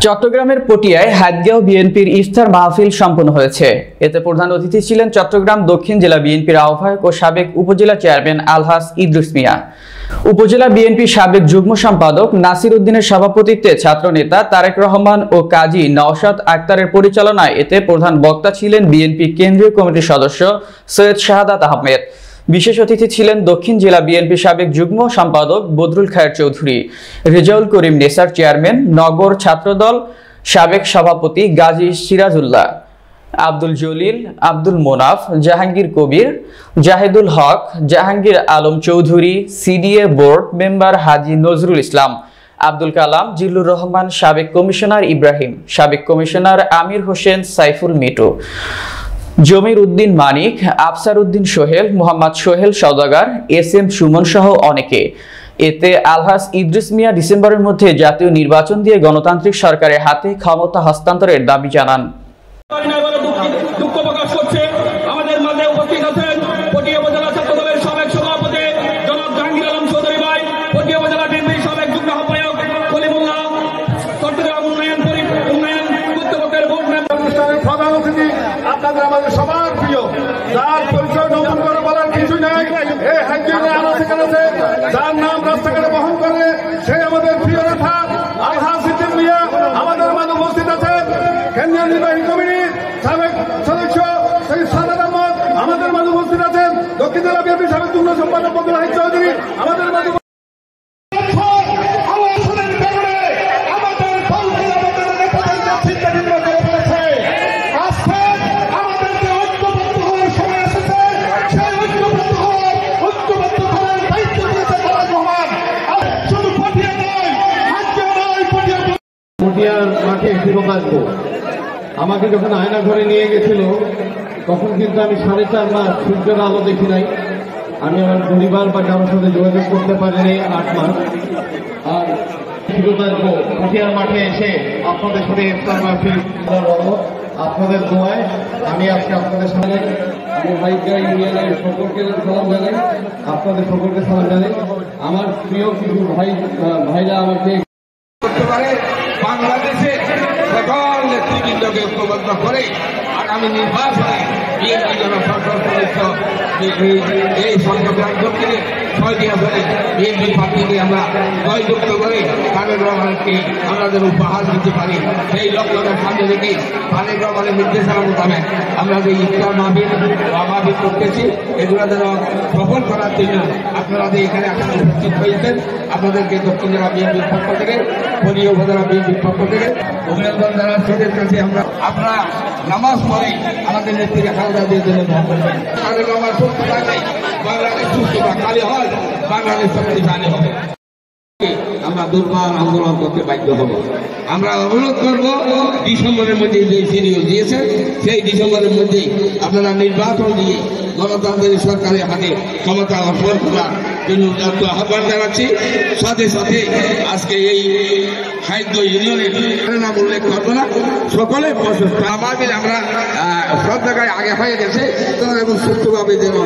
চট্টগ্রামের পটিয়ায় হাতগাঁও বিএনপির ইফতার মাহফিল সম্পন্ন হয়েছে। এতে প্রধান অতিথি ছিলেন চট্টগ্রাম দক্ষিণ জেলা বিএনপির আহ্বায়ক ও সাবেক উপজেলা চেয়ারম্যান আলহাজ ইদ্রিস মিয়া। উপজেলা বিএনপির সাবেক যুগ্ম সম্পাদক নাসির উদ্দিনের সভাপতিত্বে ছাত্রনেতা তারেক রহমান ও কাজী নওশাদ আক্তারের পরিচালনায় এতে প্রধান বক্তা ছিলেন বিএনপি কেন্দ্রীয় কমিটির সদস্য সৈয়দ শাহাদাত আহমেদ। বিশেষ অতিথি ছিলেন দক্ষিণ জেলা বিএনপি সাবেক যুগ্ম সম্পাদক বদরুল খায়ের চৌধুরী, রেজাউল করিম নেসার চেয়ারম্যান, নগর ছাত্রদল সাবেক সভাপতি Gazi Sirajullah, Abdul Jalil, Abdul Monaf, Jahangir Kabir, Zahedul Haque, Jahangir Alam Chowdhury, CDA board member Haji Nazrul Islam, Abdul Kalam, Zillur Rahman, সাবেক কমিশনার ইব্রাহিম, সাবেক কমিশনার আমির হোসেন, সাইফুল মিটু, জমির উদ্দিন মানিক, আফসার উদ্দিন সোহেল, মোহাম্মদ সোহেল সওদাগর, এস.এম. সুমন সহ অনেকে। এতে আলহাজ ইদ্রিস মিয়া ডিসেম্বরের মধ্যে জাতীয় নির্বাচন দিয়ে গণতান্ত্রিক সরকারের হাতে ক্ষমতা হস্তান্তরের দাবি জানান। আমাদের সবার প্রিয়, যার পরিচয় নতুন করে বলার কিছু নাই, যার নাম রাস্তাঘাটে বহন করে সে আমাদের প্রিয় নেতা আলহাজ ইদ্রিস মিয়া আমাদের মাঝে উপস্থিত আছেন। কেন্দ্রীয় নির্বাহী কমিটির সাবেক সদস্য সৈয়দ শাহাদাত আহমেদ আমাদের মাঝে উপস্থিত আছেন। দক্ষিণ জেলা বিএনপির সাবেক যুগ্ম সম্পাদক বদরুল খায়ের চৌধুরী আমাদের মাঝে। পটিয়ার মাঠে ফিরত আসবো। আমাকে যখন আয়না ঘরে নিয়ে গেছিল তখন কিন্তু আমি 4.5 মাস সূর্যের আলো দেখি নাই। আমি আমার পরিবার বা কারোর সাথে যোগাযোগ করতে পারিনি 8 মাস। আর ফিরত আসবো পটিয়ার মাঠে এসে আপনাদের সাথে ইফতার মাহফিল, আপনাদের দোয়ায় আমি আজকে আপনাদের সামনে আমি ভাইকা ইউনিয়নের সকলকে সালাম জানাই, আপনাদের সকলকে সালাম জানাই। আমার প্রিয় কিছু ভাইরা আমাকে বাংলাদেশে সকল নেতৃবৃন্দকে ঐক্যবদ্ধ করে আগামী নির্বাচনে বিএনপি জনসংসদ সদস্য এই সংসদ দক্ষিণে 6টি আসনে বিএনপি প্রার্থীকে আমরা জয়যুক্ত করে তারেক রহমানকে আমরা যেন উপহার দিতে পারি, সেই লক্ষ্যকে সামনে রেখে তারেক রহমানের নির্দেশনা মোতাবেক আমরা যে ইফতার মাহফিল করতেছি এগুলো যেন সফল করার জন্য আপনারা যে এখানে আসলে উপস্থিত হয়েছেন আপনাদেরকে দক্ষিণ জেলা বিএনপির পক্ষ থেকে, পটিয়া উপজেলা বিএনপির পক্ষ থেকে অভিনন্দন জানাচ্ছি। কাছে আমরা আপনারা নামাজ পড়ে আমাদের নেত্রী খালেদা জিয়ার জন্য দোয়া করবেন। তারেক রহমান সুস্থ থাকলে বাংলাদেশ সুস্থতা খালি হয়, বাংলাদেশ শক্তিশালী হবে। আমরা দুর্বার আন্দোলন করতে বাধ্য হব। আমরা অনুরোধ করব ডিসেম্বরের মধ্যে যে সিরিয়াল দিয়েছে সেই ডিসেম্বরের মধ্যেই আপনারা নির্বাচন দিয়ে গণতান্ত্রিক সরকারের হাতে ক্ষমতা অর্পণ করার জন্য আহ্বান জানাচ্ছি। সাথে সাথে আজকে এই হাতগাঁও ইউনিয়নের নাম উল্লেখ করবো না, সকলে প্রশস্ত আমাদের আমরা সব জায়গায় আগে হয়ে গেছে এবং সুস্থভাবে যেন